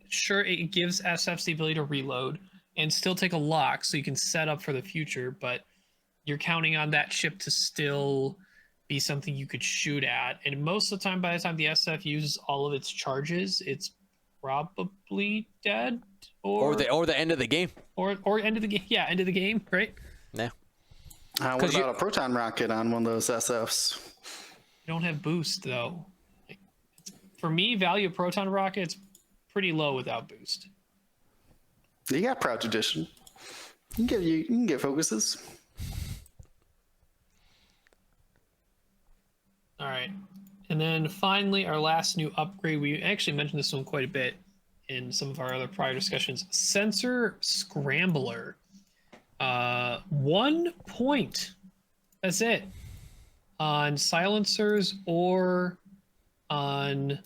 sure, it gives SFs the ability to reload and still take a lock, so you can set up for the future. But you're counting on that ship to still be something you could shoot at, and most of the time, by the time the SF uses all of its charges, it's probably dead, Or the end of the game. or end of the game. Yeah, end of the game, right? Yeah. What 'Cause about a proton rocket on one of those SFs? You don't have boost though. Like, for me, value of proton rockets pretty low without boost. You got Proud Tradition. You can get focuses. All right. And then finally, our last new upgrade, we actually mentioned this one quite a bit in some of our other prior discussions. Sensor Scrambler. 1 point. That's it. On silencers or on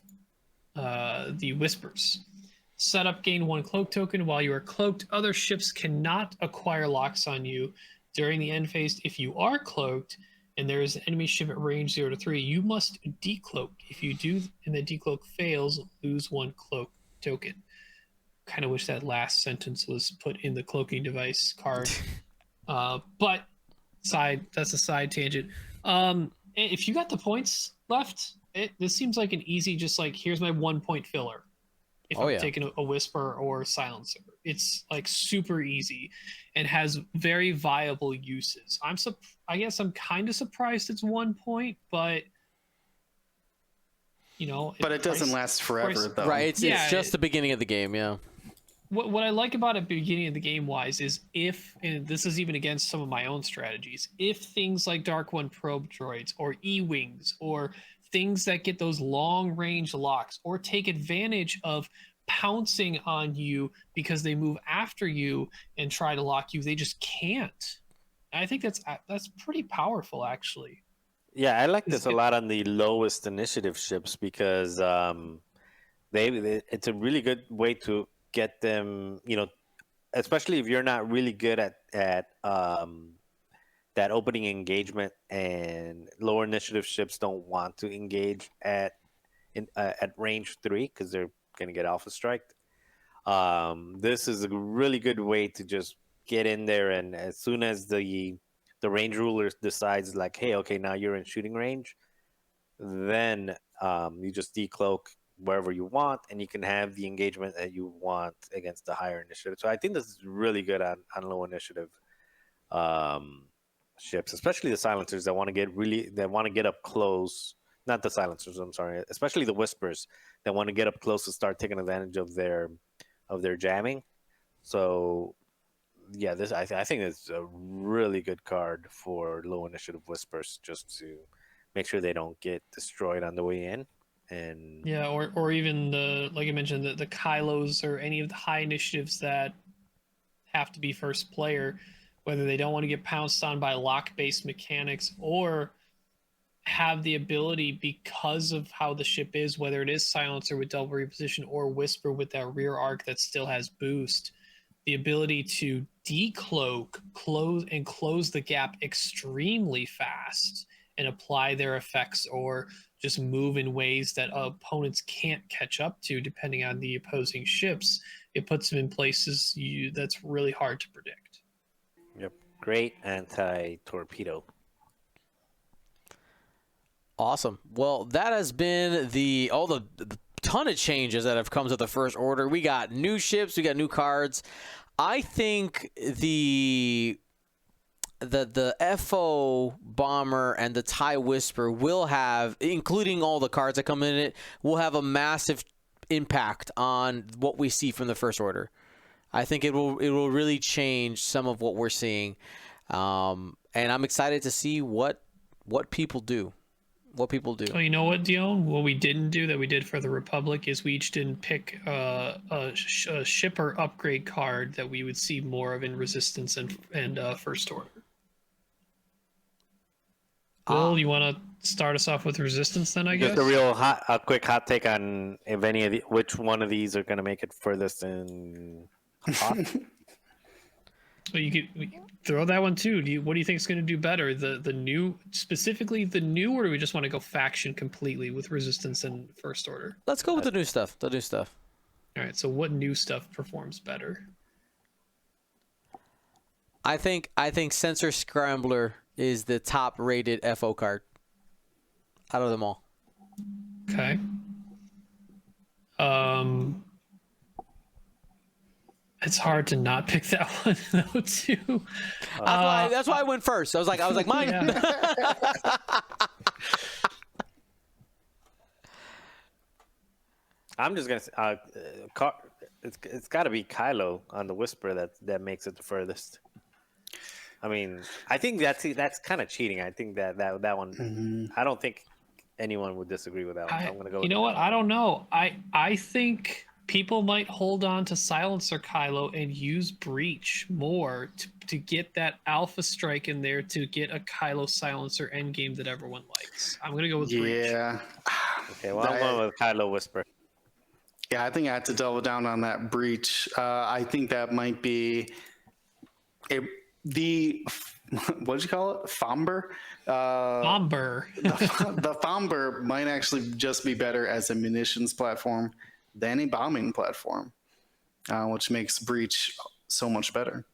the whispers. Setup, gain 1 cloak token. While you are cloaked, other ships cannot acquire locks on you during the end phase. If you are cloaked, and there is an enemy ship at range 0 to 3, you must decloak. If you do and the decloak fails, lose 1 cloak token. Kind of wish that last sentence was put in the cloaking device card. But that's a side tangent. If you got the points left, this seems like an easy, just like, here's my 1 point filler. If I'm taking a whisper or silencer, it's like super easy and has very viable uses. I guess I'm kind of surprised it's 1 point, but But it doesn't last forever, though. Right. It's just the beginning of the game. Yeah. What I like about it beginning of the game wise is and this is even against some of my own strategies, if things like Dark One probe droids or E-wings or things that get those long range locks or take advantage of pouncing on you because they move after you and try to lock you, they just can't. I think that's pretty powerful, actually. Yeah, I like this a lot on the lowest initiative ships because it's a really good way to get them, especially if you're not really good at that opening engagement, and lower initiative ships don't want to engage at range 3 because they're going to get alpha striked. This is a really good way to just get in there, and as soon as the range ruler decides, like, hey, okay, now you're in shooting range, then you just decloak wherever you want, and you can have the engagement that you want against the higher initiative. So I think this is really good on low initiative ships, especially the silencers that want to get up close. Not the silencers, I'm sorry, especially the whispers that want to get up close to start taking advantage of their jamming. So yeah, I think it's a really good card for low initiative whispers, just to make sure they don't get destroyed on the way in. And yeah, or even like I mentioned, the Kylos or any of the high initiatives that have to be first player, whether they don't want to get pounced on by lock-based mechanics or have the ability, because of how the ship is, whether it is silencer with double reposition or whisper with that rear arc that still has boost, the ability to decloak, close the gap extremely fast and apply their effects, or just move in ways that opponents can't catch up to depending on the opposing ships. It puts them in places that's really hard to predict. Yep, great anti-torpedo. Awesome. Well, that has been the ton of changes that have come to the First Order. We got new ships, we got new cards. I think the FO Bomber and the TIE Whisper will have, including all the cards that come in it, will have a massive impact on what we see from the First Order. I think it will really change some of what we're seeing, and I'm excited to see what people do. What people do. Oh, you know what, Dion? What we didn't do that we did for the Republic is we each didn't pick a shipper upgrade card that we would see more of in Resistance and First Order. Will, you want to start us off with Resistance then, I guess? Just a quick hot take on which one of these are going to make it furthest in hot. Well, you could throw that one too. What do you think is going to do better? The new, specifically the new, or do we just want to go faction completely with Resistance and First Order? Let's go with the new stuff. The new stuff. All right, so what new stuff performs better? I think Sensor Scrambler is the top rated FO card out of them all. Okay. It's hard to not pick that one though too. That's why I went first. I was like mine. Yeah. I'm just gonna say, it's got to be Kylo on the Whisper that makes it the furthest. I mean, I think that's kind of cheating. I think that one. I don't think anyone would disagree with that one. So I'm gonna go. You know what? I don't know. I think people might hold on to Silencer Kylo and use Breach more to get that Alpha Strike in there to get a Kylo Silencer endgame that everyone likes. I'm gonna go with Breach. Yeah. Okay, well, I'm going with Kylo Whisper. Yeah, I think I had to double down on that Breach. I think that might be the what'd you call it? Fomber? Bomber. The Fomber might actually just be better as a munitions platform than a bombing platform, which makes Breach so much better.